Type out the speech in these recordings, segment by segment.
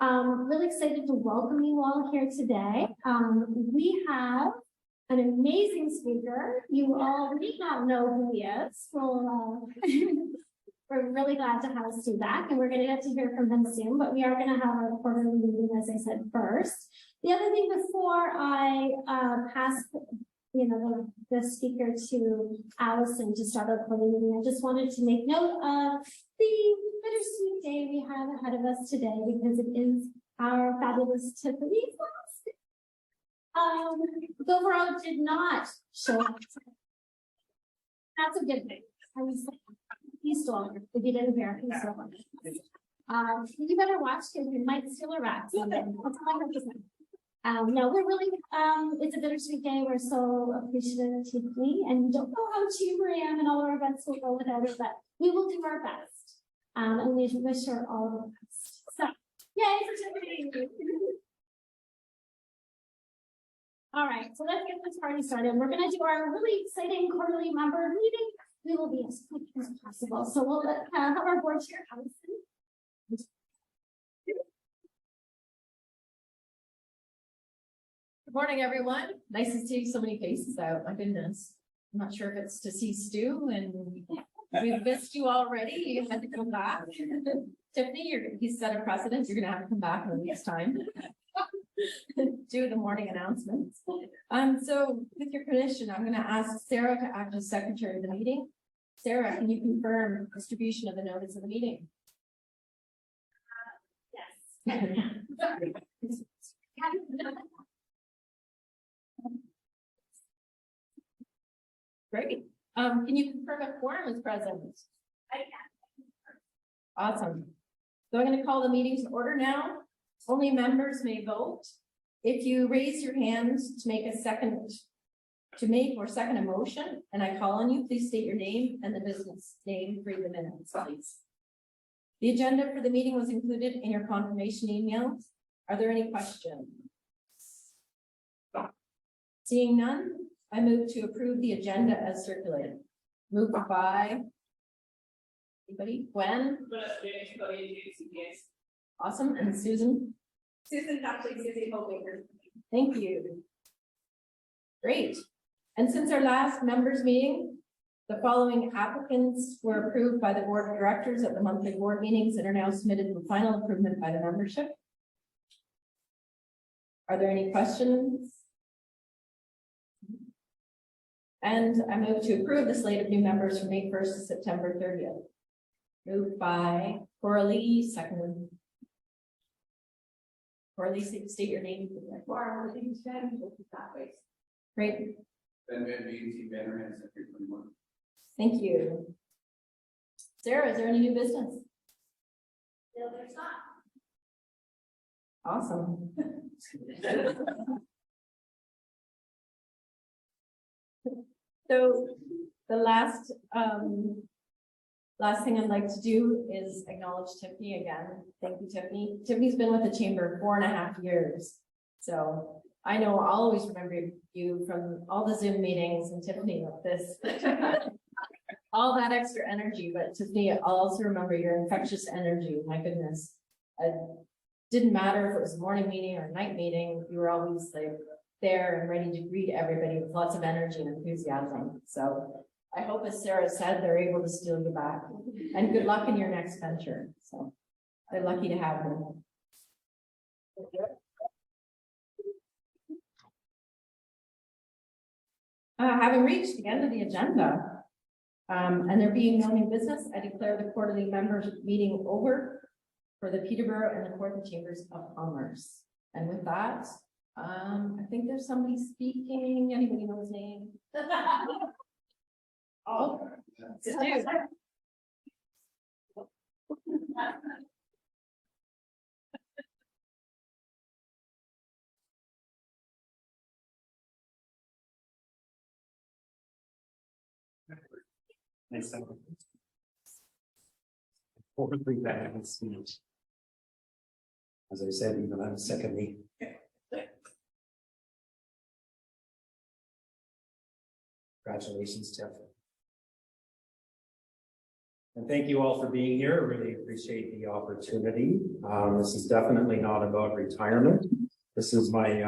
Really excited to welcome you all here today. We have an amazing speaker. You all may not know who he is. Well, we're really glad to have Stu back, and we're going to get to hear from him soon, but we are going to have our quarterly meeting, as I said, first. The other thing before I pass the speaker to Allison to start our quarterly meeting, I just wanted to make note of the bittersweet day we have ahead of us today, because it is our fabulous Tiffany's last day. Overall did not show up. That's a good thing. He's still on. If you didn't hear, he's still on. You better watch because you might steal a rat someday. That's all I have to say. No, we're really, it's a bittersweet day. We're so appreciative of Tiffany, and we don't know how cheaper I am, and all our events will go without her, but we will do our best. And we wish her all the best. So, yay for Tiffany! All right, so let's get this party started. We're going to do our really exciting quarterly member meeting. We will be as quick as possible. So we'll have our board chair, Allison. Good morning, everyone. Nice to see so many faces out. My goodness. I'm not sure if it's to see Stu, and we've missed you already. You had to come back. Tiffany, you set a precedent. You're going to have to come back in a week's time. Do the morning announcements. So with your permission, I'm going to ask Sarah to act as secretary of the meeting. Sarah, can you confirm distribution of the notice of the meeting? Yes. Great. Can you confirm a quorum is present? I can. Awesome. So I'm going to call the meeting to order now. Only members may vote. If you raise your hand to make or second a motion, and I call on you, please state your name and the business name for the minutes, please. The agenda for the meeting was included in your confirmation emails. Are there any questions? Seeing none, I move to approve the agenda as circulated. Moved by anybody? Gwen? Awesome. And Susan? Susan's actually Susie Holbaker. Thank you. Great. And since our last members meeting, the following applicants were approved by the board of directors at the monthly board meetings and are now submitted for final approval by the membership. Are there any questions? And I move to approve the slate of new members from May 1st to September 30th. Moved by Coralie, second. Coralie, state your name. Great. Thank you. Sarah, is there any new business? No, there's not. Awesome. So the last thing I'd like to do is acknowledge Tiffany again. Thank you, Tiffany. Tiffany's been with the chamber 4.5 years. So I know I'll always remember you from all the Zoom meetings and Tiffany with this, all that extra energy. But Tiffany, I'll also remember your infectious energy. My goodness. It didn't matter if it was a morning meeting or a night meeting. You were always like there and ready to greet everybody with lots of energy and enthusiasm. So I hope, as Sarah said, they're able to steal you back, and good luck in your next venture. So they're lucky to have them. Having reached the end of the agenda, and there being no new business, I declare the quarterly members meeting over for the Peterborough and the Kawartha Chambers of Commerce. And with that, I think there's somebody speaking. Anybody know his name? Oh, Stu. Nice. Hopefully that happens. As I said, even I'm sick of me. Congratulations, Jeff. And thank you all for being here. I really appreciate the opportunity. This is definitely not about retirement. This is my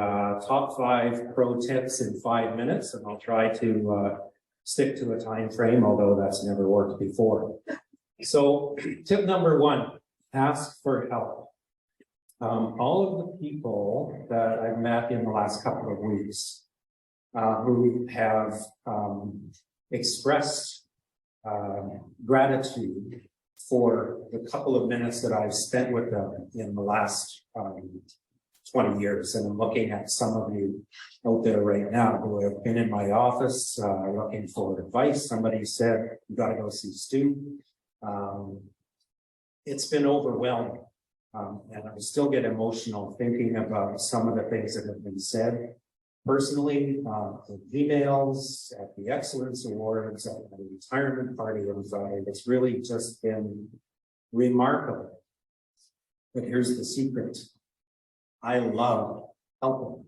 top 5 pro tips in 5 minutes, and I'll try to stick to a time frame, although that's never worked before. So tip number 1, ask for help. All of the people that I've met in the last couple of weeks who have expressed gratitude for the couple of minutes that I've spent with them in the last 20 years. And I'm looking at some of you out there right now who have been in my office looking for advice. Somebody said, you got to go see Stu. It's been overwhelming. And I still get emotional thinking about some of the things that have been said. Personally, the emails at the Excellence Awards, at the retirement party, it's really just been remarkable. But here's the secret. I love helping.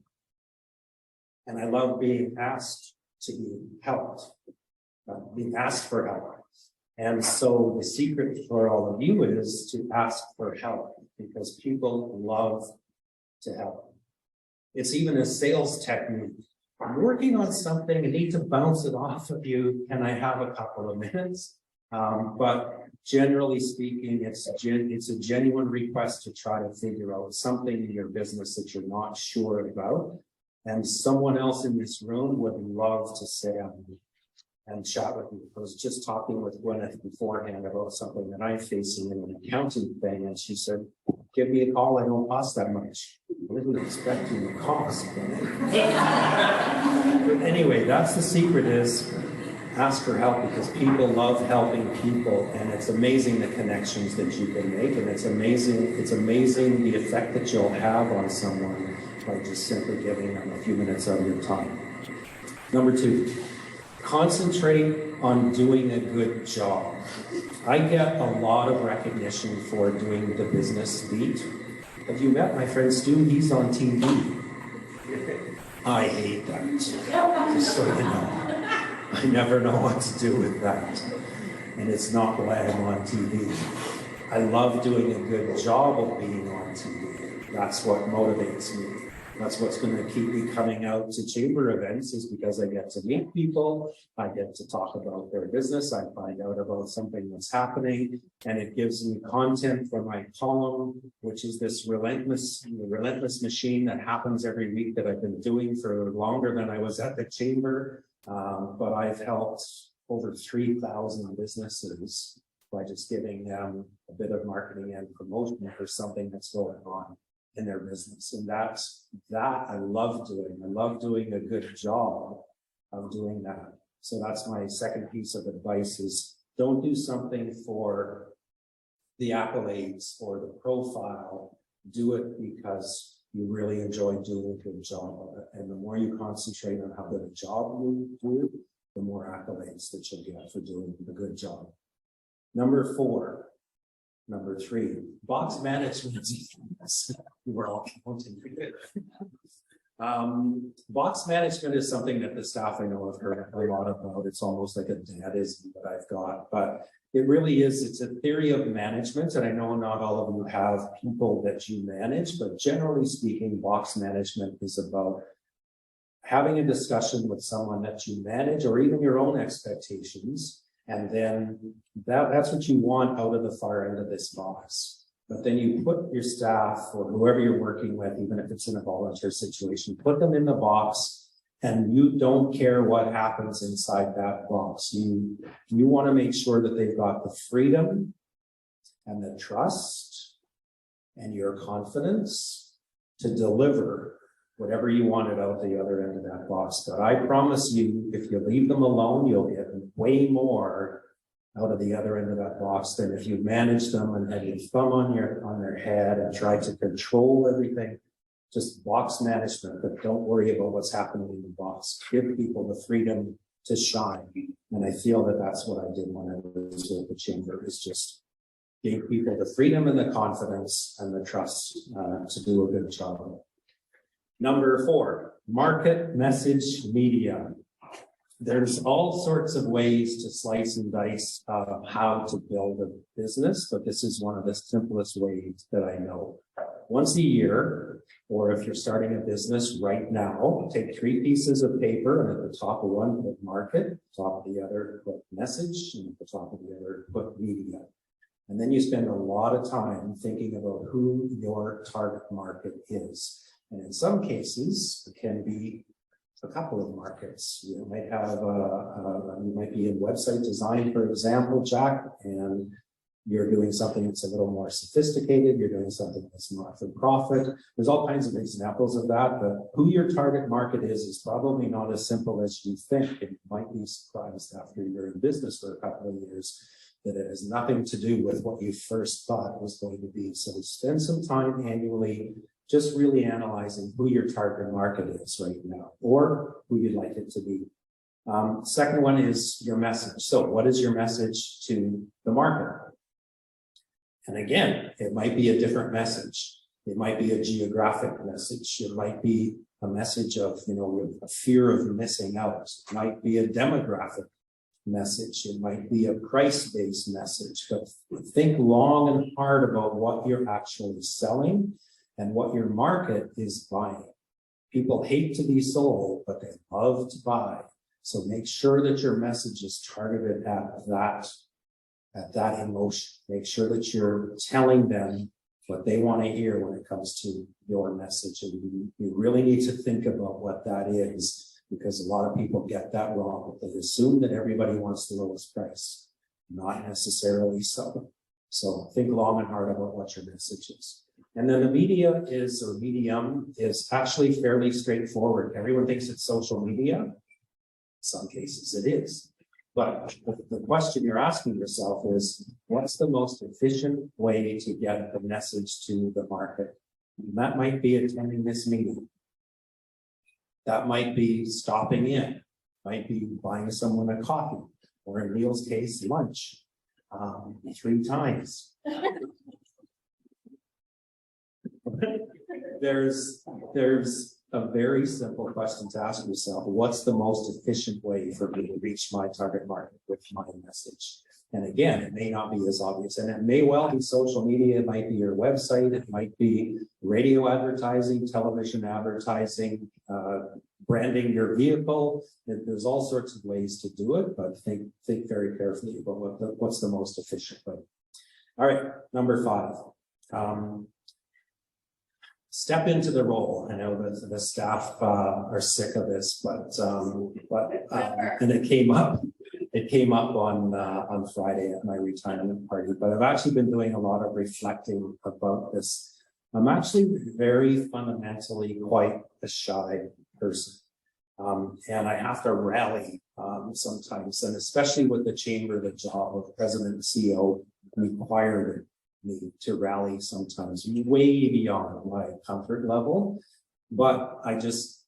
And I love being asked to be helped, being asked for help. And so the secret for all of you is to ask for help, because people love to help. It's even a sales technique. I'm working on something, I need to bounce it off of you. Can I have a couple of minutes? But generally speaking, it's a genuine request to try to figure out something in your business that you're not sure about. And someone else in this room would love to say and chat with you. I was just talking with Gwyneth beforehand about something that I'm facing in an accounting thing, and she said, give me a call, I don't cost that much. I wasn't expecting the cost. Anyway, that's the secret, is ask for help, because people love helping people, and it's amazing the connections that you can make, and it's amazing the effect that you'll have on someone by just simply giving them a few minutes of your time. Number 2, concentrate on doing a good job. I get a lot of recognition for doing the business beat. Have you met my friend Stu? He's on TV. I hate that. Just so you know. I never know what to do with that. And it's not why I'm on TV. I love doing a good job of being on TV. That's what motivates me. That's what's going to keep me coming out to chamber events, is because I get to meet people, I get to talk about their business, I find out about something that's happening, and it gives me content for my column, which is this relentless machine that happens every week that I've been doing for longer than I was at the chamber. But I've helped over 3,000 businesses by just giving them a bit of marketing and promotion for something that's going on in their business. And that I love doing. I love doing a good job of doing that. So that's my second piece of advice, is don't do something for the accolades or the profile. Do it because you really enjoy doing a good job of it. And the more you concentrate on how good a job you do, the more accolades that you'll get for doing the good job. Number 3, box management. We're all counting. Box management is something that the staff I know have heard a lot about. It's almost like a dadism that I've got, but it really is. It's a theory of management, and I know not all of you have people that you manage, but generally speaking, box management is about having a discussion with someone that you manage, or even your own expectations. And then that's what you want out of the far end of this box. But then you put your staff or whoever you're working with, even if it's in a volunteer situation, put them in the box, and you don't care what happens inside that box. You want to make sure that they've got the freedom and the trust and your confidence to deliver whatever you wanted out the other end of that box. But I promise you, if you leave them alone, you'll get way more out of the other end of that box than if you manage them and had your thumb on their head and tried to control everything. Just box management, but don't worry about what's happening in the box. Give people the freedom to shine. And I feel that that's what I did when I was with the chamber, is just gave people the freedom and the confidence and the trust to do a good job. Number 4, market message media. there's all sorts of ways to slice and dice how to build a business, but this is one of the simplest ways that I know. Once a year, or if you're starting a business right now, take 3 pieces of paper, and at the top of one put market, top of the other put message, and at the top of the other put media. And then you spend a lot of time thinking about who your target market is. And in some cases, it can be a couple of markets. You might have you might be in website design, for example, Jack, and you're doing something that's a little more sophisticated. You're doing something that's not for profit. There's all kinds of examples of that, but who your target market is probably not as simple as you think. And you might be surprised after you're in business for a couple of years that it has nothing to do with what you first thought it was going to be. So spend some time annually just really analyzing who your target market is right now, or who you'd like it to be. Second one is your message. So what is your message to the market? And again, it might be a different message. It might be a geographic message. It might be a message of, a fear of missing out. It might be a demographic message. It might be a price-based message. But think long and hard about what you're actually selling and what your market is buying. People hate to be sold, but they love to buy. So make sure that your message is targeted at that emotion. Make sure that you're telling them what they want to hear when it comes to your message. And you really need to think about what that is, because a lot of people get that wrong. They assume that everybody wants the lowest price, not necessarily so. So think long and hard about what your message is. And then the medium is actually fairly straightforward. Everyone thinks it's social media. In some cases it is. But the question you're asking yourself is, what's the most efficient way to get the message to the market? And that might be attending this meeting. That might be stopping in, might be buying someone a coffee, or in Neil's case, lunch, 3 times. There's a very simple question to ask yourself. What's the most efficient way for me to reach my target market with my message? And again, it may not be as obvious, and it may well be social media. It might be your website. It might be radio advertising, television advertising, branding your vehicle. There's all sorts of ways to do it, but think very carefully about what's the most efficient way. All right, number 5. Step into the role. I know that the staff are sick of this, but and it came up on Friday at my retirement party. But I've actually been doing a lot of reflecting about this. I'm actually very fundamentally quite a shy person, and I have to rally sometimes, and especially with the chamber, the job of president and CEO required me to rally sometimes way beyond my comfort level, but I just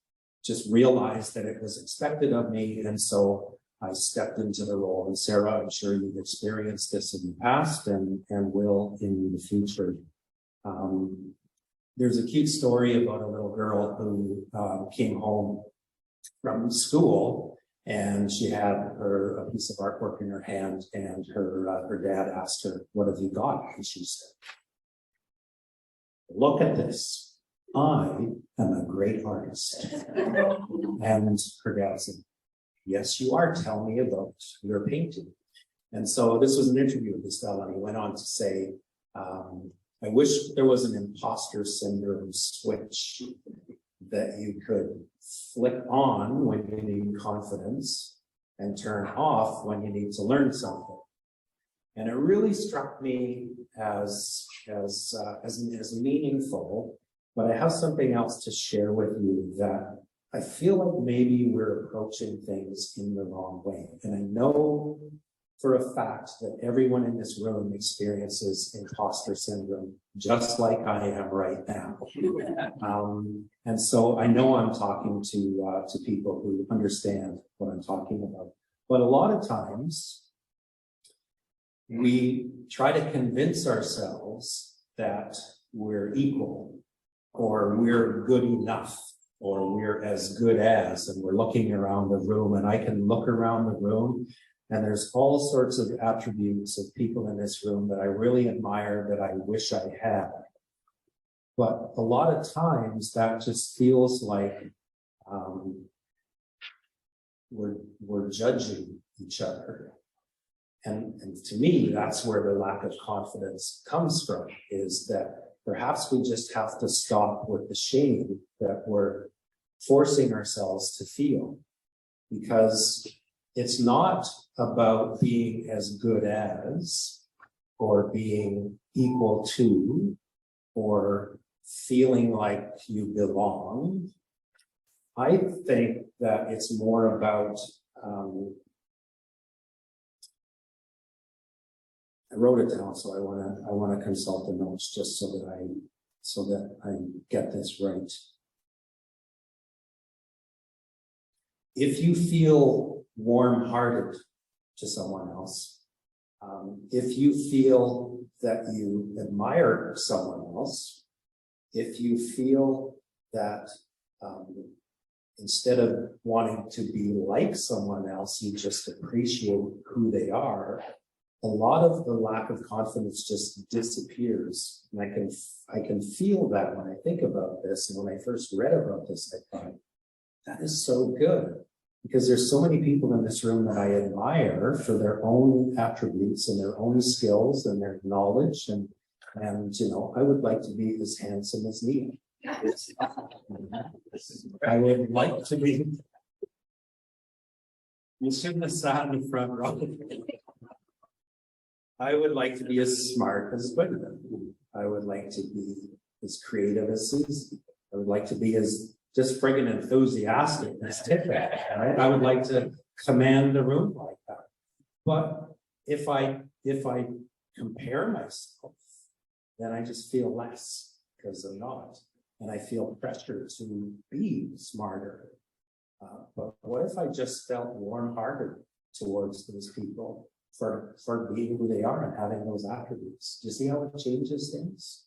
realized that it was expected of me, and so I stepped into the role. And Sarah, I'm sure you've experienced this in the past and will in the future. There's a cute story about a little girl who came home from school, and she had a piece of artwork in her hand, and her dad asked her, "What have you got?" And she said, "Look at this. I am a great artist." And her dad said, "Yes, you are. Tell me about your painting." And so this was an interview with this fellow, and he went on to say, "I wish there was an imposter syndrome switch that you could flick on when you need confidence and turn off when you need to learn something." And it really struck me as meaningful, but I have something else to share with you that I feel like maybe we're approaching things in the wrong way. And I know for a fact that everyone in this room experiences imposter syndrome, just like I am right now. And so I know I'm talking to people who understand what I'm talking about. But a lot of times we try to convince ourselves that we're equal or we're good enough. or we're as good as, and we're looking around the room, and I can look around the room and there's all sorts of attributes of people in this room that I really admire that I wish I had. But a lot of times that just feels like we're judging each other. And to me, that's where the lack of confidence comes from, is that perhaps we just have to stop with the shame that we're forcing ourselves to feel, because it's not about being as good as, or being equal to, or feeling like you belong. I think that it's more about, I wrote it down, so I want to consult the notes just so that I get this right. If you feel warm-hearted to someone else, if you feel that you admire someone else, if you feel that instead of wanting to be like someone else, you just appreciate who they are, a lot of the lack of confidence just disappears. And I can feel that when I think about this. And when I first read about this, I thought, that is so good. Because there's so many people in this room that I admire for their own attributes and their own skills and their knowledge. And you know, I would like to be as handsome as Neil. I would like to be. You shouldn't have sat in the front row. I would like to be as smart as Gwendolyn. I would like to be as creative as Susie. I would like to be as just friggin' enthusiastic as Tiffany, right? I would like to command the room like that. But if I compare myself, then I just feel less because I'm not. And I feel pressure to be smarter. But what if I just felt warm-hearted towards those people for being who they are and having those attributes? Do you see how it changes things?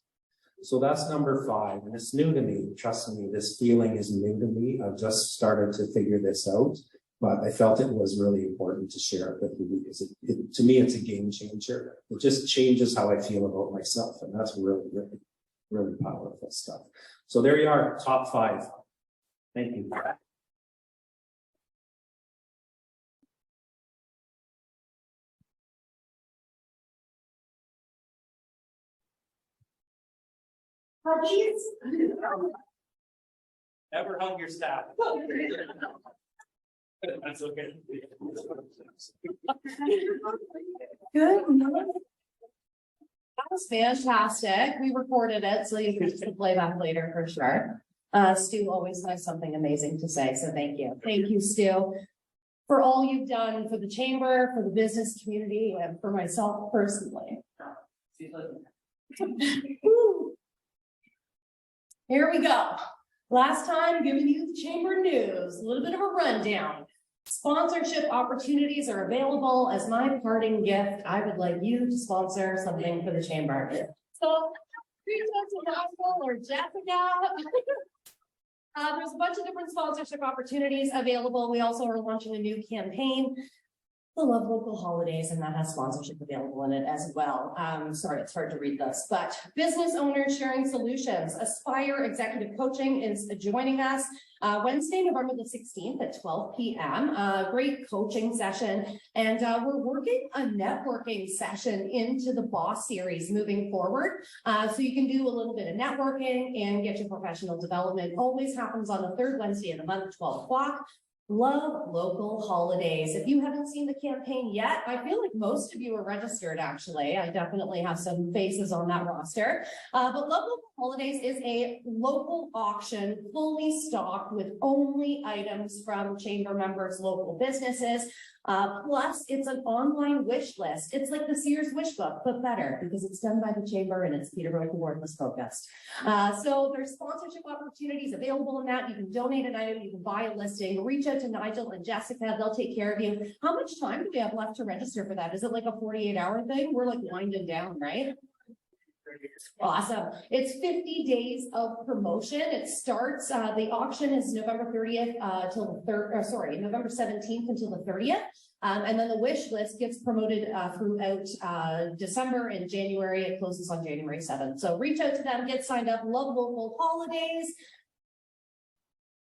So that's number 5, and it's new to me. Trust me, this feeling is new to me. I've just started to figure this out, but I felt it was really important to share it with you because to me, it's a game changer. It just changes how I feel about myself, and that's really, really, really powerful stuff. So there you are, top 5. Thank you. Puppies? Never hug your staff. That's okay. Good. That was fantastic. We recorded it, so you can just play back later for sure. Stu always has something amazing to say, so thank you. Thank you, Stu, for all you've done for the chamber, for the business community, and for myself personally. Here we go. Last time, giving you the chamber news, a little bit of a rundown. Sponsorship opportunities are available. As my parting gift, I would like you to sponsor something for the chamber. So, reach out to Michael or Jessica. There's a bunch of different sponsorship opportunities available. We also are launching a new campaign, the Love Local Holidays, and that has sponsorship available in it as well. Sorry, it's hard to read this, but business owners sharing solutions. Aspire Executive Coaching is joining us Wednesday, November the 16th at 12 p.m. Great coaching session. And we're working a networking session into the Boss Series moving forward. So you can do a little bit of networking and get your professional development. Always happens on the 3rd Wednesday of the month, 12 o'clock. Love Local Holidays. If you haven't seen the campaign yet, I feel like most of you are registered, actually. I definitely have some faces on that roster. But Love Local Holidays is a local auction, fully stocked with only items from chamber members' local businesses. Plus, it's an online wish list. It's like the Sears wish book, but better because it's done by the chamber and it's Peterborough Wordless focused. So there's sponsorship opportunities available in that. You can donate an item, you can buy a listing, reach out to Nigel and Jessica, they'll take care of you. How much time do we have left to register for that? Is it like a 48-hour thing? We're like winding down, right? Awesome. It's 50 days of promotion. It starts, the auction is November 30th, till the November 17th until the 30th. And then the wish list gets promoted, throughout, December and January. It closes on January 7th. So reach out to them, get signed up. Love local holidays.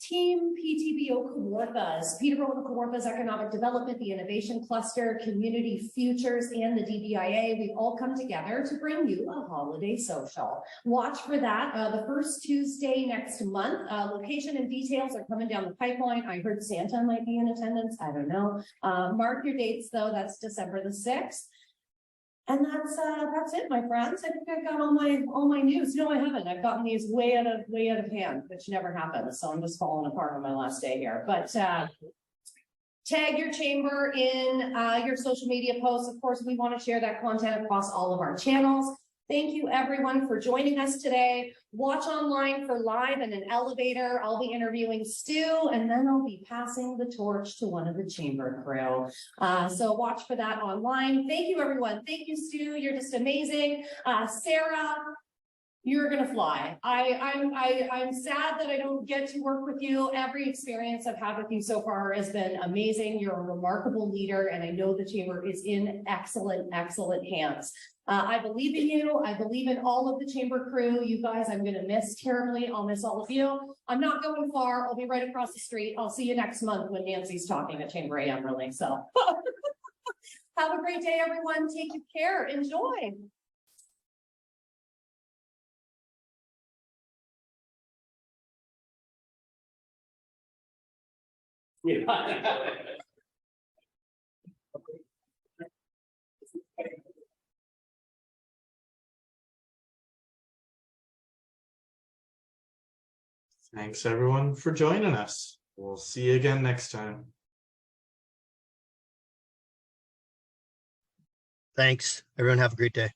Team PTBO Kawarthas, Peterborough and Kawarthas Economic Development, the Innovation Cluster, Community Futures, and the DBIA. We all come together to bring you a holiday social. Watch for that the first Tuesday next month. Location and details are coming down the pipeline. I heard Santa might be in attendance. I don't know. Mark your dates though. That's December the 6th. And that's it, my friends. I think I've got all my news. No, I haven't. I've gotten these way out of hand, which never happens. So I'm just falling apart on my last day here. But tag your chamber in your social media posts. Of course, we want to share that content across all of our channels. Thank you everyone for joining us today. Watch online for live in an elevator. I'll be interviewing Stu and then I'll be passing the torch to one of the chamber crew. So watch for that online. Thank you everyone. Thank you, Stu. You're just amazing. Sarah, you're gonna fly. I'm sad that I don't get to work with you. Every experience I've had with you so far has been amazing. You're a remarkable leader and I know the chamber is in excellent hands. I believe in you. I believe in all of the chamber crew. You guys, I'm going to miss terribly. I'll miss all of you. I'm not going far. I'll be right across the street. I'll see you next month when Nancy's talking at Chamber AM, really. So have a great day, everyone. Take good care. Enjoy. Thanks everyone for joining us. We'll see you again next time. Thanks. Everyone have a great day.